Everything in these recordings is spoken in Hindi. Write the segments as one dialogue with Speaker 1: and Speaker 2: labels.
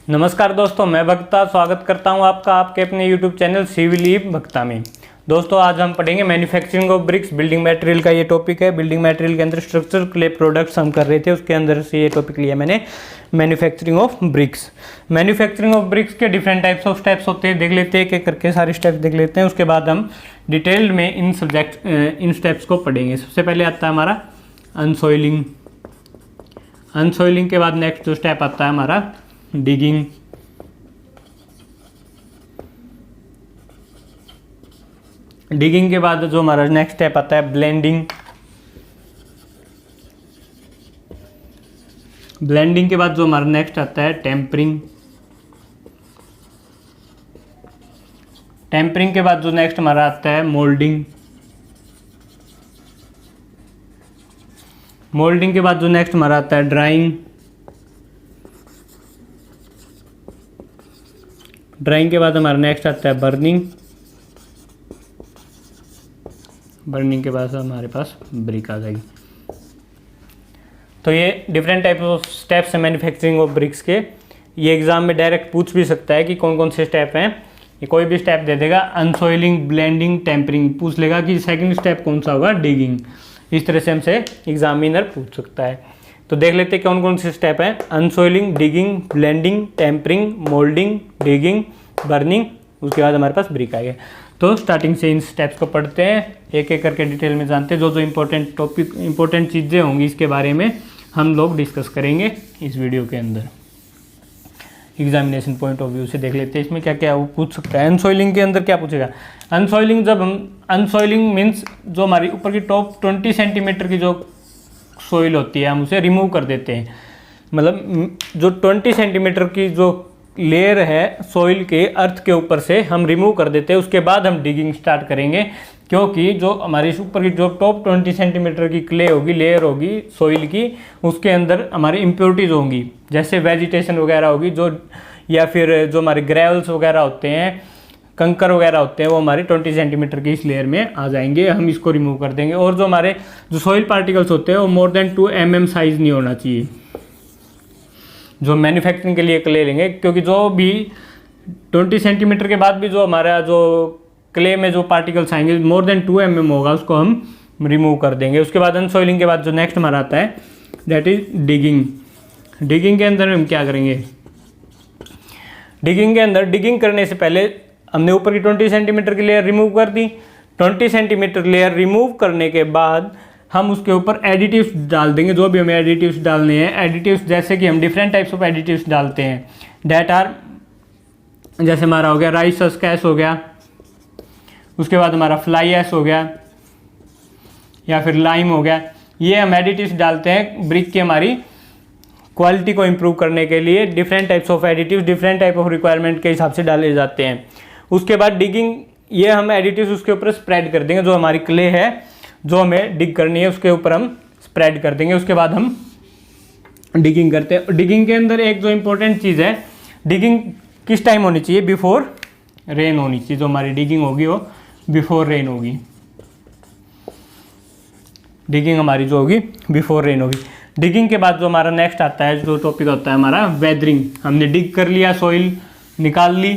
Speaker 1: नमस्कार दोस्तों, मैं भक्ता स्वागत करता हूं आपका आपके अपने YouTube चैनल सिविल भक्ता में। दोस्तों आज हम पढ़ेंगे manufacturing of BRICS. Building material का ये टॉपिक है। बिल्डिंग मटेरियल के अंदर स्ट्रक्चर क्ले प्रोडक्ट्स हम कर रहे थे, उसके अंदर से ये टॉपिक लिया मैंने, manufacturing of BRICS. Manufacturing of BRICS के डिफरेंट टाइप्स ऑफ स्टेप्स होते हैं, देख लेते हैं, एक एक करके सारे स्टेप्स देख लेते हैं। उसके बाद हम डिटेल में इन स्टेप्स को पढ़ेंगे। सबसे पहले आता है हमारा अनसॉइलिंग। अनसॉइलिंग के बाद नेक्स्ट जो स्टेप आता है हमारा डिगिंग। डिगिंग के बाद जो हमारा नेक्स्ट स्टेप आता है ब्लेंडिंग। ब्लेंडिंग के बाद जो हमारा नेक्स्ट आता है टेम्परिंग। टेम्परिंग के बाद जो नेक्स्ट हमारा आता है मोल्डिंग। मोल्डिंग के बाद जो नेक्स्ट हमारा आता है ड्राइंग। ड्राइंग के बाद हमारा नेक्स्ट आता है बर्निंग। बर्निंग के बाद हमारे पास ब्रिक आ जाएगी। तो ये डिफरेंट टाइप ऑफ स्टेप्स हैं मैन्युफैक्चरिंग ऑफ ब्रिक्स के। ये एग्जाम में डायरेक्ट पूछ भी सकता है कि कौन कौन से स्टेप हैं। ये कोई भी स्टेप दे देगा, अनसॉइलिंग, ब्लेंडिंग, टेम्परिंग, पूछ लेगा कि सेकंड स्टेप कौन सा होगा, डिगिंग। इस तरह से हमसे एग्जामिनर पूछ सकता है। तो देख लेते हैं कौन कौन से स्टेप हैं। Unsoiling, digging, blending, tempering, moulding, digging, burning, उसके बाद हमारे पास ब्रिक आ गया। तो स्टार्टिंग से इन स्टेप्स को पढ़ते हैं, एक एक करके डिटेल में जानते हैं। जो जो इम्पोर्टेंट टॉपिक, इम्पोर्टेंट चीज़ें होंगी इसके बारे में हम लोग डिस्कस करेंगे इस वीडियो के अंदर। एग्जामिनेशन पॉइंट ऑफ व्यू से देख लेते हैं इसमें क्या क्या वो पूछ सकता है। अनसॉइलिंग के अंदर क्या पूछेगा। अनसॉइलिंग, जब हम अनसॉइलिंग मीन्स जो हमारी ऊपर की टॉप 20 सेंटीमीटर की जो सॉइल होती है हम उसे रिमूव कर देते हैं। मतलब जो 20 सेंटीमीटर की जो लेयर है सॉइल के अर्थ के ऊपर से हम रिमूव कर देते हैं। उसके बाद हम डिगिंग स्टार्ट करेंगे, क्योंकि जो हमारी ऊपर की जो टॉप 20 सेंटीमीटर की क्ले होगी, लेयर होगी सॉइल की, उसके अंदर हमारी इम्प्योरिटीज़ होंगी, जैसे वेजिटेशन वगैरह होगी जो, या फिर जो हमारे ग्रेवल्स वगैरह होते हैं, कंकर वगैरह होते हैं, वो हमारे 20 सेंटीमीटर की इस लेयर में आ जाएंगे। हम इसको रिमूव कर देंगे। और जो हमारे जो सॉइल पार्टिकल्स होते हैं वो मोर देन 2 mm साइज़ नहीं होना चाहिए जो मैन्युफैक्चरिंग के लिए क्ले लेंगे, क्योंकि जो भी 20 सेंटीमीटर के बाद भी जो हमारा जो क्ले में जो पार्टिकल्स आएंगे मोर देन 2 mm होगा, उसको हम रिमूव कर देंगे। उसके बाद अनसॉइलिंग के बाद जो नेक्स्ट हमारा आता है दैट इज डिगिंग। डिगिंग के अंदर हम क्या करेंगे। डिगिंग के अंदर डिगिंग करने से पहले हमने ऊपर की 20 सेंटीमीटर की लेयर रिमूव कर दी। 20 सेंटीमीटर लेयर रिमूव करने के बाद हम उसके ऊपर एडिटिव्स डाल देंगे, जो भी हमें एडिटिव्स डालने हैं। एडिटिव्स जैसे कि हम डिफरेंट टाइप्स ऑफ एडिटिव्स डालते हैं, डेट आर, जैसे हमारा हो गया राइस स्कैश हो गया, उसके बाद हमारा फ्लाई ऐश हो गया, या फिर लाइम हो गया। ये हम एडिटिव्स डालते हैं ब्रिक की हमारी क्वालिटी को इम्प्रूव करने के लिए। Different types of additives different type of requirement के हिसाब से डाले जाते हैं। उसके बाद डिगिंग, ये हम एडिटिव्स उसके ऊपर स्प्रेड कर देंगे। जो हमारी क्ले है जो हमें डिग करनी है उसके ऊपर हम स्प्रेड कर देंगे। उसके बाद हम डिगिंग करते हैं। डिगिंग के अंदर एक जो इम्पोर्टेंट चीज़ है, डिगिंग किस टाइम होनी चाहिए, बिफोर रेन होनी चाहिए। जो हमारी डिगिंग होगी वो बिफोर रेन होगी। डिगिंग हमारी जो होगी बिफोर रेन होगी। डिगिंग के बाद जो हमारा नेक्स्ट आता है, जो टॉपिक होता है हमारा वेदरिंग। हमने डिग कर लिया, सॉइल निकाल ली,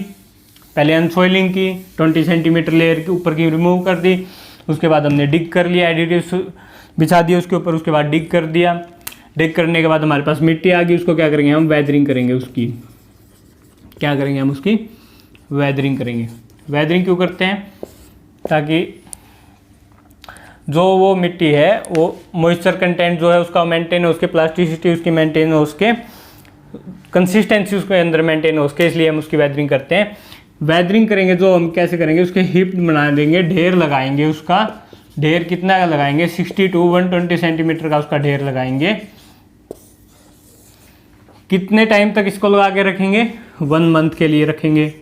Speaker 1: पहले अनसॉइलिंग की, 20 सेंटीमीटर लेयर के ऊपर की रिमूव कर दी। उसके बाद हमने डिग कर लिया, एडिटिव्स बिछा दिया उसके ऊपर। उसके बाद डिग कर दिया। डिग करने के बाद हमारे पास मिट्टी आ गई, उसको क्या करेंगे हम, वेदरिंग करेंगे। उसकी क्या करेंगे हम, उसकी वेदरिंग करेंगे। वेदरिंग क्यों करते हैं, ताकि जो वो मिट्टी है वो मॉइस्चर कंटेंट जो है उसका मेंटेन हो, उसके प्लास्टिसिटी उसकी मेंटेन हो, उसके कंसिस्टेंसी उसके अंदर मेंटेन हो उसके, इसलिए हम उसकी वेदरिंग करते हैं। वेदरिंग करेंगे जो हम कैसे करेंगे, उसके हिप बना देंगे, ढेर लगाएंगे। उसका ढेर कितना का लगाएंगे, 60 to 120 सेंटीमीटर का उसका ढेर लगाएंगे। कितने टाइम तक इसको लगा के रखेंगे, 1 मंथ के लिए रखेंगे।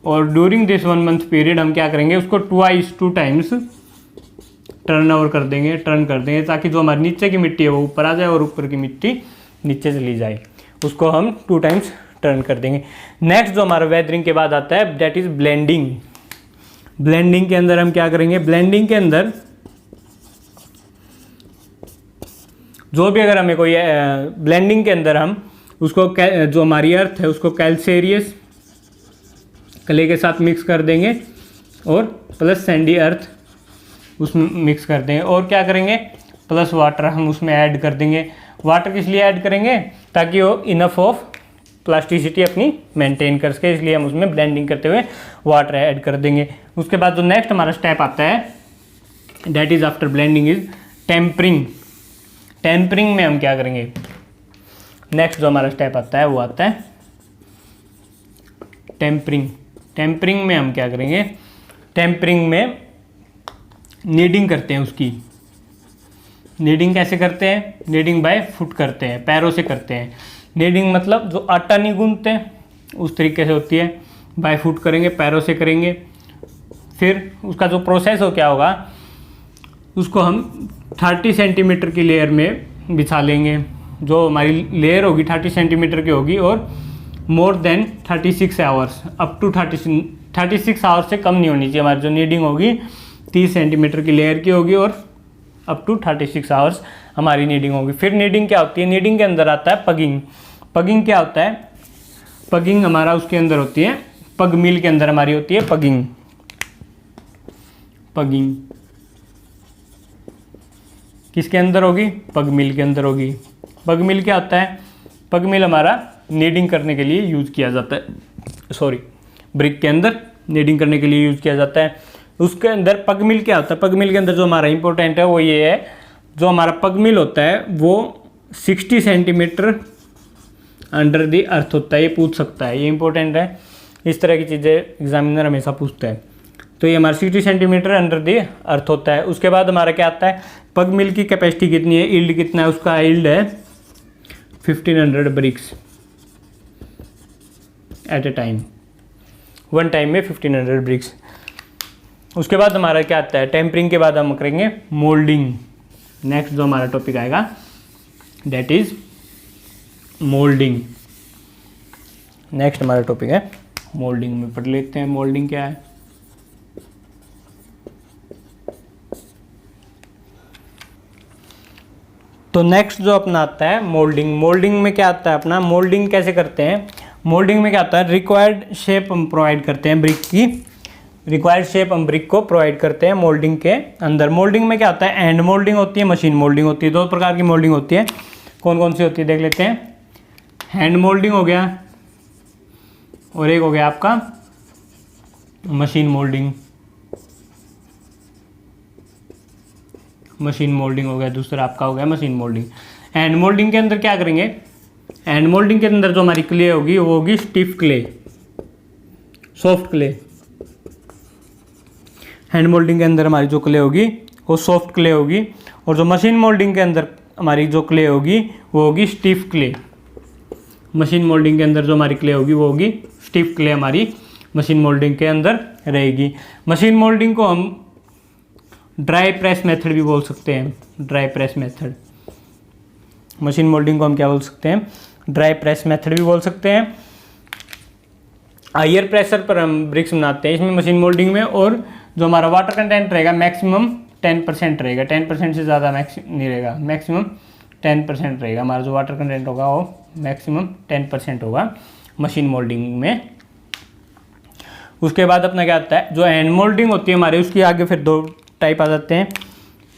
Speaker 1: और ड्यूरिंग दिस 1 मंथ पीरियड हम क्या करेंगे, उसको 2 टाइम्स टर्न ओवर कर देंगे, टर्न कर देंगे, ताकि जो हमारे नीचे की मिट्टी है वो ऊपर आ जाए और ऊपर की मिट्टी नीचे चली जाए। उसको हम 2 टाइम्स टर्न कर देंगे। नेक्स्ट जो हमारा वेदरिंग के बाद आता है दैट इज ब्लेंडिंग। ब्लेंडिंग के अंदर हम क्या करेंगे, ब्लेंडिंग के अंदर जो भी अगर हमें कोई ब्लेंडिंग के अंदर हम उसको जो हमारी अर्थ है उसको कैल्सेरियस क्ले के साथ मिक्स कर देंगे और प्लस सैंडी अर्थ उसमें मिक्स कर देंगे, और क्या करेंगे प्लस वाटर हम उसमें ऐड कर देंगे। वाटर किस लिए ऐड करेंगे, ताकि वो इनफ ऑफ प्लास्टिसिटी अपनी मेंटेन कर सके, इसलिए हम उसमें ब्लेंडिंग करते हुए वाटर ऐड कर देंगे। उसके बाद जो नेक्स्ट हमारा स्टेप आता है that is after blending is tempering. Tempering में हम क्या करेंगे, नेक्स्ट जो हमारा स्टेप आता है वो आता है टेम्परिंग। टेम्परिंग में हम क्या करेंगे, टेम्परिंग में नीडिंग करते हैं उसकी। नीडिंग कैसे करते हैं, नीडिंग बाय फुट करते हैं, पैरों से करते हैं। नीडिंग मतलब जो आटा नहीं गूंथते उस तरीके से होती है, बाय फुट करेंगे, पैरों से करेंगे। फिर उसका जो प्रोसेस हो क्या होगा, उसको हम 30 सेंटीमीटर की लेयर में बिछा लेंगे। जो हमारी लेयर होगी 30 सेंटीमीटर की होगी और more than 36 hours, up to 36 hours से कम नहीं होनी चाहिए। हमारी जो नीडिंग होगी 30 सेंटीमीटर की लेयर की होगी और अप टू 36 आवर्स हमारी नीडिंग होगी। फिर नीडिंग क्या होती है, नीडिंग के अंदर आता है पगिंग। पगिंग क्या होता है, पगिंग हमारा उसके अंदर होती है, पग मिल के अंदर हमारी होती है पगिंग। पगिंग किसके अंदर होगी, पग मिल के अंदर होगी। पग मिल क्या होता है, पग मिल हमारा नीडिंग करने के लिए यूज़ किया जाता है, ब्रिक के अंदर नीडिंग करने के लिए यूज़ किया जाता है। उसके अंदर पग मिल क्या होता है, पग मिल के अंदर जो हमारा इंपॉर्टेंट है वो ये है, जो हमारा पग मिल होता है वो 60 सेंटीमीटर अंडर द अर्थ होता है। ये पूछ सकता है, ये इंपॉर्टेंट है, इस तरह की चीज़ें एग्जामिनर हमेशा पूछता है। तो ये हमारा 60 सेंटीमीटर अंडर द अर्थ होता है। उसके बाद हमारा क्या आता है, पग मिल की कैपेसिटी कितनी है, यील्ड कितना है, उसका यील्ड है 1500 bricks at a time, one time में 1500 ब्रिक्स। उसके बाद हमारा क्या आता है, टेम्परिंग के बाद हम करेंगे मोल्डिंग। नेक्स्ट जो हमारा टॉपिक आएगा दैट इज मोल्डिंग। नेक्स्ट हमारा टॉपिक है मोल्डिंग। में पढ़ लेते हैं मोल्डिंग क्या है। तो नेक्स्ट जो अपना आता है मोल्डिंग। मोल्डिंग में क्या आता है अपना, मोल्डिंग कैसे करते हैं, मोल्डिंग में क्या आता है, रिक्वायर्ड शेप हम प्रोवाइड करते हैं ब्रिक की, रिक्वायर्ड शेप हम ब्रिक को प्रोवाइड करते हैं मोल्डिंग के अंदर। मोल्डिंग में क्या होता है, हैंड मोल्डिंग होती है, मशीन मोल्डिंग होती है। दो प्रकार की मोल्डिंग होती है, कौन कौन सी होती है देख लेते हैं। हैंड मोल्डिंग हो गया और एक हो गया आपका मशीन मोल्डिंग। मशीन मोल्डिंग हो गया, दूसरा आपका हो गया मशीन मोल्डिंग। हैंड मोल्डिंग के अंदर क्या करेंगे, हैंड मोल्डिंग के अंदर जो हमारी क्ले होगी वो होगी stiff clay, soft clay. Hand moulding के अंदर हमारी जो क्ले होगी वो सॉफ्ट क्ले होगी, और जो मशीन मोल्डिंग के अंदर हमारी जो क्ले होगी वो होगी स्टिफ क्ले। मशीन मोल्डिंग के अंदर जो हमारी क्ले होगी वो होगी स्टिफ क्ले, हमारी मशीन मोल्डिंग के अंदर रहेगी। मशीन मोल्डिंग को हम ड्राई प्रेस मेथड भी बोल सकते हैं, dry press method. Machine moulding को हम क्या बोल सकते हैं, ड्राई प्रेस मेथड भी बोल सकते हैं। हायर प्रेशर पर हम ब्रिक्स बनाते हैं इसमें मशीन मोल्डिंग में, और जो हमारा वाटर कंटेंट रहेगा मैक्सिमम 10% रहेगा, 10% से ज़्यादा नहीं रहेगा, मैक्सिमम 10% रहेगा। हमारा जो वाटर कंटेंट होगा वो मैक्सिमम 10% होगा मशीन मोल्डिंग में। उसके बाद अपना क्या आता है, जो हैंड मोल्डिंग होती है हमारी, उसकी आगे फिर दो टाइप आ जाते हैं।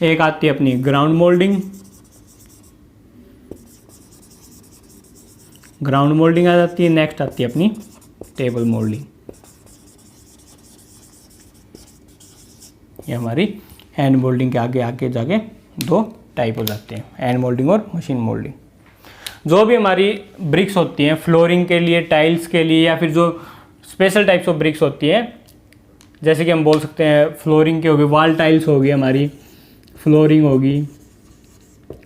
Speaker 1: एक आती है अपनी ग्राउंड मोल्डिंग, ग्राउंड मोल्डिंग आ जाती है। नेक्स्ट आती है अपनी टेबल मोल्डिंग। ये हमारी हैंड मोल्डिंग के आगे आके जाके दो टाइप हो जाते हैं, हैंड मोल्डिंग और मशीन मोल्डिंग। जो भी हमारी ब्रिक्स होती हैं फ्लोरिंग के लिए, टाइल्स के लिए, या फिर जो स्पेशल टाइप्स ऑफ ब्रिक्स होती है, जैसे कि हम बोल सकते हैं फ्लोरिंग की होगी, वॉल टाइल्स होगी, हमारी फ्लोरिंग होगी,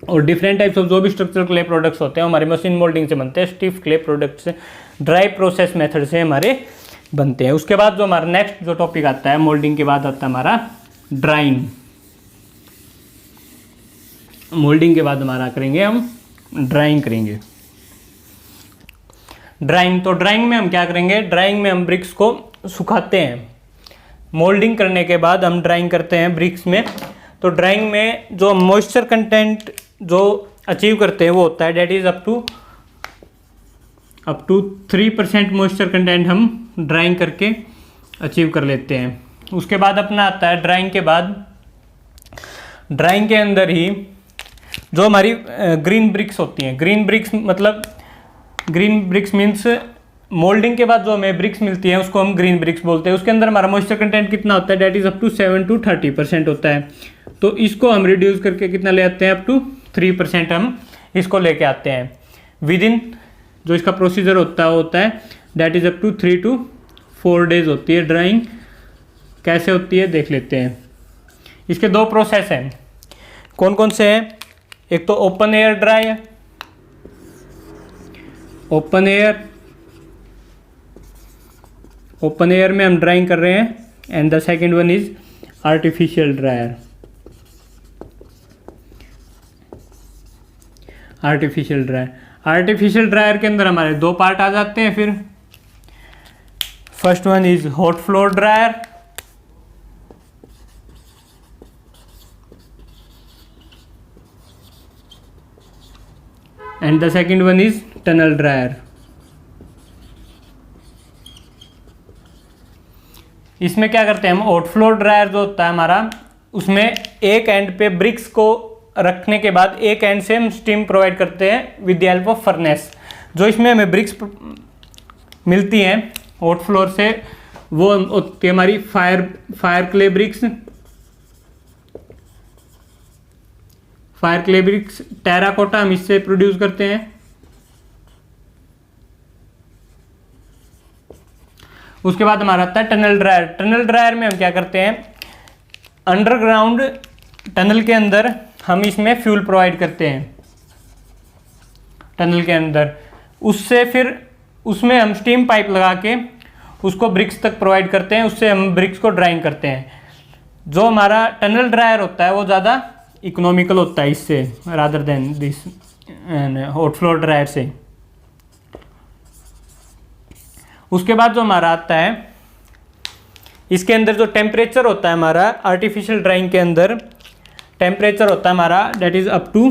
Speaker 1: और डिफरेंट टाइप्स ऑफ जो भी स्ट्रक्चरल क्ले प्रोडक्ट्स होते हैं हमारे मशीन मोल्डिंग से बनते हैं, स्टिफ क्ले प्रोडक्ट से, ड्राई प्रोसेस मेथड से हमारे बनते हैं। उसके बाद जो हमारा नेक्स्ट जो टॉपिक आता है मोल्डिंग के बाद आता है हमारा ड्राइंग। मोल्डिंग के बाद हमारा करेंगे हम ड्राइंग करेंगे। ड्राइंग, तो ड्राइंग में हम क्या करेंगे, ड्राइंग में हम ब्रिक्स को सुखाते हैं। मोल्डिंग करने के बाद हम ड्राइंग करते हैं ब्रिक्स में। तो ड्राइंग में जो मॉइस्चर कंटेंट जो अचीव करते हैं वो होता है that is up to up to 3% moisture content हम ड्राइंग करके अचीव कर लेते हैं। उसके बाद अपना आता है ड्राइंग के बाद, ड्राइंग के अंदर ही जो हमारी ग्रीन ब्रिक्स होती हैं, ग्रीन ब्रिक्स मतलब ग्रीन ब्रिक्स मीन्स मोल्डिंग के बाद जो हमें ब्रिक्स मिलती है उसको हम ग्रीन ब्रिक्स बोलते हैं। उसके अंदर हमारा मॉइस्चर कंटेंट कितना होता है, that is up to 7 to 30% होता है। तो इसको हम रिड्यूस करके कितना ले आते हैं, अप टू 3% हम इसको लेके आते हैं विद इन। जो इसका प्रोसीजर होता है that is up to 3 to 4 days होती है ड्राइंग। कैसे होती है देख लेते हैं। इसके दो प्रोसेस हैं, कौन कौन से हैं, एक तो ओपन एयर ड्राई है, ओपन एयर में हम ड्राइंग कर रहे हैं, and the second one is artificial dryer. Artificial dryer के अंदर हमारे दो पार्ट आ जाते हैं फिर। First one is hot floor dryer, and the second one is tunnel dryer. इसमें क्या करते हैं हम, हॉट फ्लोर ड्रायर जो होता है हमारा, उसमें एक एंड पे ब्रिक्स को रखने के बाद एक एंड से हम स्टीम प्रोवाइड करते हैं with the help of furnace. जो इसमें हमें ब्रिक्स मिलती हैं हॉट फ्लोर से, वो होती है हमारी फायर क्ले ब्रिक्स, टेराकोटा हम इससे प्रोड्यूस करते हैं। उसके बाद हमारा आता है टनल ड्रायर। टनल ड्रायर में हम क्या करते हैं, अंडरग्राउंड टनल के अंदर हम इसमें फ्यूल प्रोवाइड करते हैं टनल के अंदर, उससे फिर उसमें हम स्टीम पाइप लगा के उसको ब्रिक्स तक प्रोवाइड करते हैं, उससे हम ब्रिक्स को ड्राइंग करते हैं। जो हमारा टनल ड्रायर होता है वो ज़्यादा इकोनॉमिकल होता है इससे rather than this hot floor dryer से। उसके बाद जो हमारा आता है, इसके अंदर जो टेम्परेचर होता है हमारा आर्टिफिशियल ड्राइंग के अंदर, टेम्परेचर होता है हमारा that is up to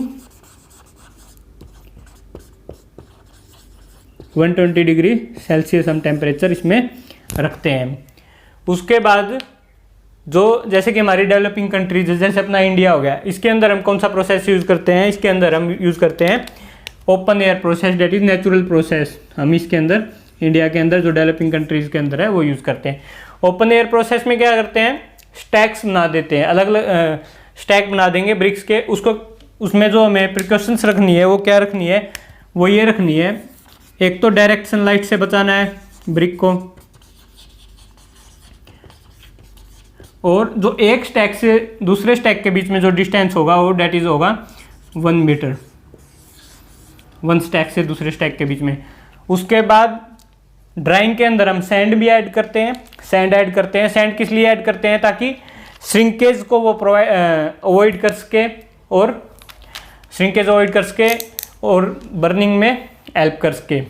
Speaker 1: 120 degree Celsius हम टेम्परेचर इसमें रखते हैं। उसके बाद जो जैसे कि हमारी डेवलपिंग कंट्रीज जैसे अपना इंडिया हो गया, इसके अंदर हम कौन सा प्रोसेस यूज़ करते हैं, इसके अंदर हम यूज़ करते हैं open air process, that is natural process. हम इसके अंदर इंडिया के अंदर जो डेवलपिंग कंट्रीज के अंदर है वो यूज़ करते हैं। ओपन एयर प्रोसेस में क्या करते हैं, स्टैक्स बना देते हैं, अलग अलग स्टैक बना देंगे ब्रिक्स के। उसको उसमें जो हमें प्रिकॉशंस रखनी है वो क्या रखनी है, वो ये रखनी है, एक तो डायरेक्ट सनलाइट से बचाना है ब्रिक को, और जो एक स्टैक से दूसरे स्टैक के बीच में जो डिस्टेंस होगा वो डेट इज होगा 1 मीटर, वन स्टैक से दूसरे स्टैक के बीच में। उसके बाद ड्राइंग के अंदर हम सैंड भी ऐड करते हैं, सैंड किस लिए ऐड करते हैं, ताकि श्रिंकेज को वो अवॉइड कर सके और बर्निंग में हेल्प कर सके।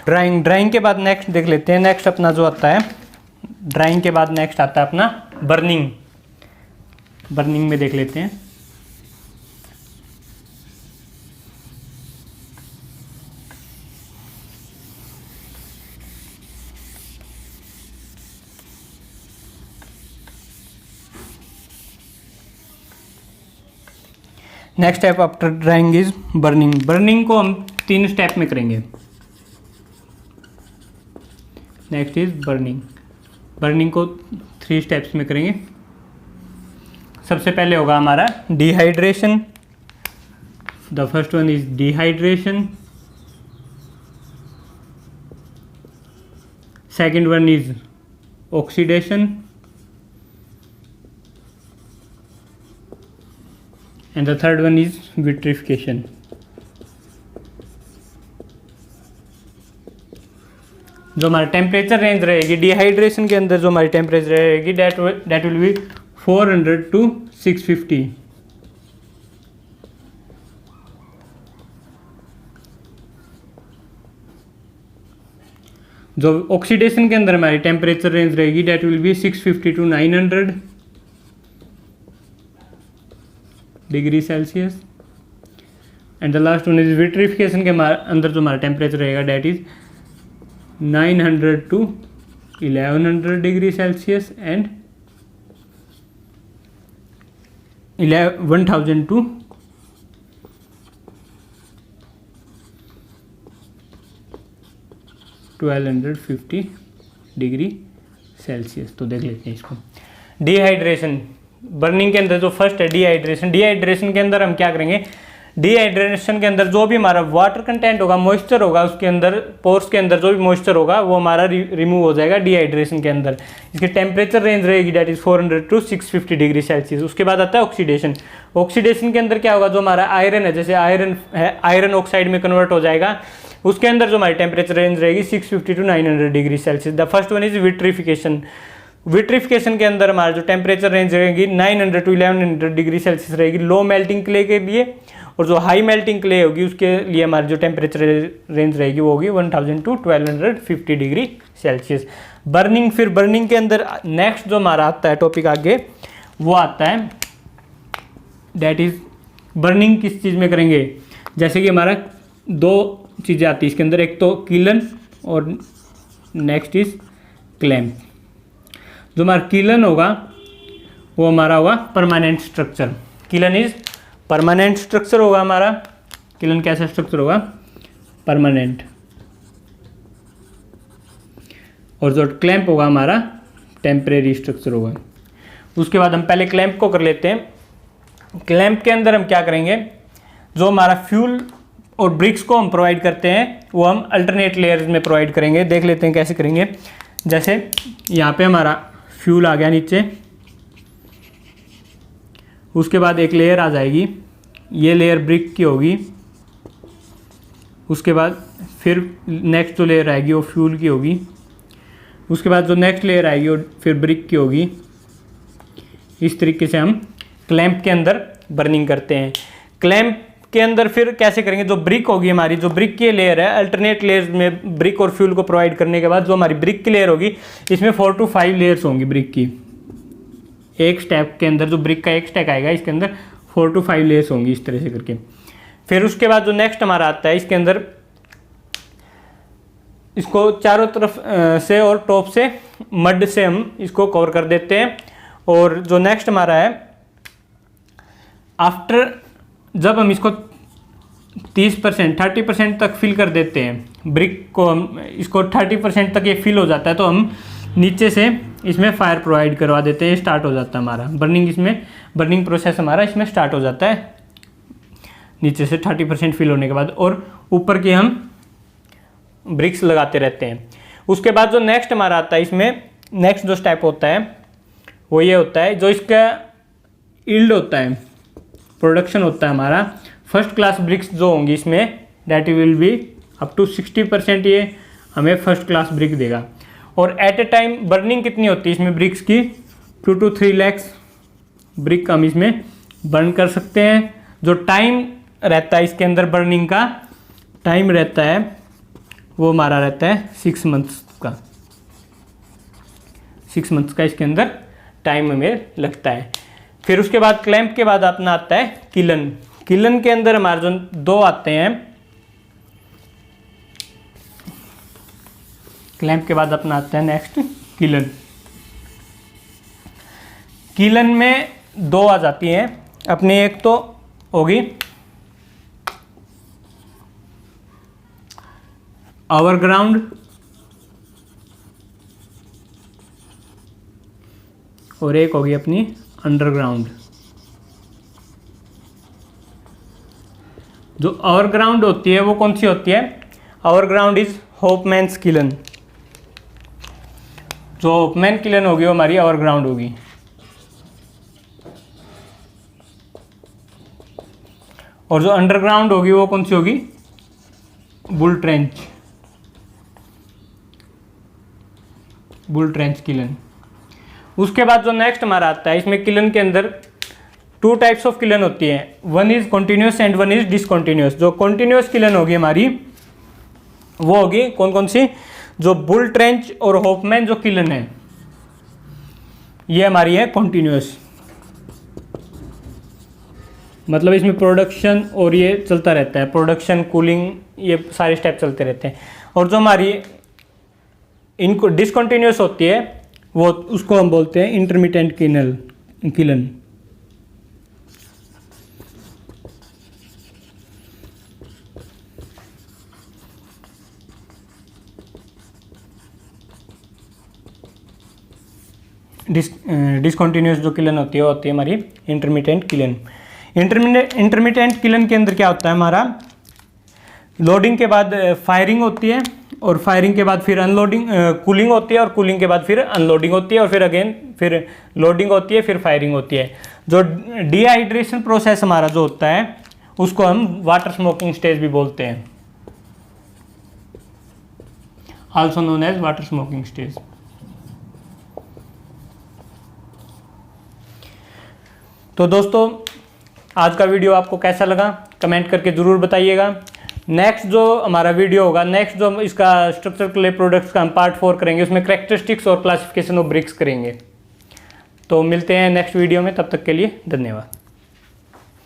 Speaker 1: ड्राइंग के बाद नेक्स्ट देख लेते हैं। नेक्स्ट अपना जो आता है, ड्राइंग के बाद नेक्स्ट आता है अपना बर्निंग में देख लेते हैं। Next step after drawing is burning को हम 3 स्टेप में करेंगे। नेक्स्ट इज बर्निंग को 3 स्टेप्स में करेंगे। सबसे पहले होगा हमारा dehydration, the first one is dehydration, second one is oxidation, and the third one is vitrification। जो हमारा टेम्परेचर रेंज रहेगी डिहाइड्रेशन के अंदर, जो हमारी टेम्परेचर रहेगी डेट विल बी 400 to 650। जो ऑक्सीडेशन के अंदर हमारी टेम्परेचर रेंज रहेगी that will be 650 to 900 degree Celsius. And the last one is vitrification के अंदर जो हमारा टेम्परेचर रहेगा that is 900 to 1100 degree Celsius and 1000 to 1250 degree Celsius. तो देख लेते हैं इसको। डिहाइड्रेशन, बर्निंग के अंदर जो फर्स्ट है डिहाइड्रेशन। डिहाइड्रेशन के अंदर हम क्या करेंगे, डिहाइड्रेशन के अंदर जो भी हमारा वाटर कंटेंट होगा, मॉइस्चर होगा, उसके अंदर पोर्स के अंदर जो भी मॉइस्चर होगा वो हमारा रिमूव हो जाएगा डिहाइड्रेशन के अंदर। इसकी टेम्परेचर रेंज रहेगी that is 400 to 650 degree Celsius. उसके बाद आता है ऑक्सीडेशन। ऑक्सीडेशन के अंदर क्या होगा, जो हमारा आयरन है, जैसे आयरन है, आयरन ऑक्साइड में कन्वर्ट हो जाएगा। उसके अंदर जो हमारी टेम्परेचर रेंज रहेगी 650 to 900 degree Celsius. The first one is vitrification. Vitrification के अंदर हमारा जो टेम्परेचर रेंज रहेगी 900 to 1100 डिग्री सेल्सियस रहेगी लो मेल्टिंग क्ले के लिए, और जो हाई मेल्टिंग क्ले होगी उसके लिए हमारी जो टेम्परेचर रेंज रहेगी वो होगी 1000 to 1250 डिग्री सेल्सियस। बर्निंग, फिर बर्निंग के अंदर नेक्स्ट जो हमारा आता है टॉपिक आगे वो आता है डेट इज बर्निंग किस चीज़ में करेंगे। जैसे कि हमारा दो चीज़ें आती है इसके अंदर, एक तो किलन और नेक्स्ट इज क्लैम्प। जो हमारा किलन होगा वो हमारा होगा permanent structure. Kiln is permanent structure होगा हमारा। किलन कैसा स्ट्रक्चर होगा, परमानेंट। और जो क्लैंप होगा हमारा टेम्परेरी स्ट्रक्चर होगा। उसके बाद हम पहले क्लैंप को कर लेते हैं। क्लैंप के अंदर हम क्या करेंगे, जो हमारा फ्यूल और ब्रिक्स को हम प्रोवाइड करते हैं वो हम अल्टरनेट लेयर्स में प्रोवाइड करेंगे। देख लेते हैं कैसे करेंगे। जैसे यहाँ पे हमारा फ्यूल आ गया नीचे, उसके बाद एक लेयर आ जाएगी, ये लेयर ब्रिक की होगी। उसके बाद फिर नेक्स्ट जो लेयर आएगी वो फ्यूल की होगी। उसके बाद जो नेक्स्ट लेयर आएगी वो फिर ब्रिक की होगी। इस तरीके से हम क्लैंप के अंदर बर्निंग करते हैं। क्लैंप के अंदर फिर कैसे करेंगे, जो ब्रिक होगी हमारी, जो ब्रिक की लेयर है, अल्टरनेट लेयर्स में ब्रिक और फ्यूल को प्रोवाइड करने के बाद जो हमारी ब्रिक की लेयर होगी इसमें 4 to 5 लेयर्स होंगी ब्रिक की। एक स्टेप के अंदर जो ब्रिक का एक स्टेक आएगा इसके अंदर 4 to 5 लेयर्स होंगी इस तरह से करके। फिर उसके बाद जो नेक्स्ट हमारा आता है इसके अंदर इसको चारों तरफ से और टॉप से मड से हम इसको कवर कर देते हैं। और जो नेक्स्ट हमारा है, आफ्टर जब हम इसको 30% 30% तक फिल कर देते हैं ब्रिक को, हम इसको 30% तक ये फिल हो जाता है तो हम नीचे से इसमें फायर प्रोवाइड करवा देते हैं। स्टार्ट हो जाता है हमारा बर्निंग, इसमें बर्निंग प्रोसेस हमारा इसमें स्टार्ट हो जाता है नीचे से 30% फिल होने के बाद। और ऊपर के हम ब्रिक्स लगाते रहते हैं। उसके बाद जो नेक्स्ट हमारा आता है, इसमें नेक्स्ट जो स्टेप होता है वो ये होता है, जो इसका यील्ड होता है, प्रोडक्शन होता है हमारा। फर्स्ट क्लास ब्रिक्स जो होंगी इसमें that will be up to 60% ये हमें फर्स्ट क्लास ब्रिक देगा। और एट ए टाइम बर्निंग कितनी होती है इसमें ब्रिक्स की, 2 to 3 lakhs ब्रिक हम इसमें बर्न कर सकते हैं। जो टाइम रहता है इसके अंदर बर्निंग का टाइम रहता है वो हमारा रहता है 6 months का। 6 months का इसके अंदर टाइम हमें लगता है। फिर उसके बाद क्लैंप के बाद अपना आता है किलन। किलन के अंदर हमारे जो दो आते हैं, क्लैंप के बाद अपना आता है नेक्स्ट किलन। किलन में दो आ जाती हैं अपनी, एक तो होगी ओवरग्राउंड और एक होगी अपनी अंडरग्राउंड। जो ओवरग्राउंड होती है वो कौन सी होती है, ओवरग्राउंड इज होपमैन्स किलन। जो होपमैन किलन होगी वो हमारी ओवरग्राउंड होगी। और जो अंडरग्राउंड होगी वो कौन सी होगी, bull trench, bull trench kiln. उसके बाद जो नेक्स्ट हमारा आता है, इसमें किलन के अंदर 2 टाइप्स ऑफ किलन होती है, one is continuous and one is discontinuous. जो कॉन्टिन्यूस किलन होगी हमारी वो होगी कौन कौन सी, जो बुल ट्रेंच और होपमैन जो किलन है ये हमारी है कॉन्टिन्यूस। मतलब इसमें प्रोडक्शन और ये चलता रहता है, प्रोडक्शन कूलिंग ये सारे स्टेप चलते रहते हैं। और जो हमारी इनको डिसकंटिन्यूस होती है वो उसको हम बोलते हैं इंटरमिटेंट किलन। डिसकंटिन्यूस जो किलन होती है हमारी इंटरमिटेंट किलन। इंटरमिटेंट किलन के अंदर क्या होता है, हमारा लोडिंग के बाद फायरिंग होती है और फायरिंग के बाद फिर अनलोडिंग, कूलिंग होती है और कूलिंग के बाद फिर अनलोडिंग होती है और फिर अगेन फिर लोडिंग होती है, फिर फायरिंग होती है। जो डिहाइड्रेशन प्रोसेस हमारा जो होता है उसको हम वाटर स्मोकिंग स्टेज भी बोलते हैं, also known as water smoking stage. तो दोस्तों आज का वीडियो आपको कैसा लगा कमेंट करके ज़रूर बताइएगा। नेक्स्ट जो हमारा वीडियो होगा, नेक्स्ट जो इसका स्ट्रक्चर क्ले प्रोडक्ट्स का हम पार्ट 4 करेंगे, उसमें कैरेक्टरिस्टिक्स और क्लासिफिकेशन ऑफ ब्रिक्स करेंगे। तो मिलते हैं नेक्स्ट वीडियो में, तब तक के लिए धन्यवाद।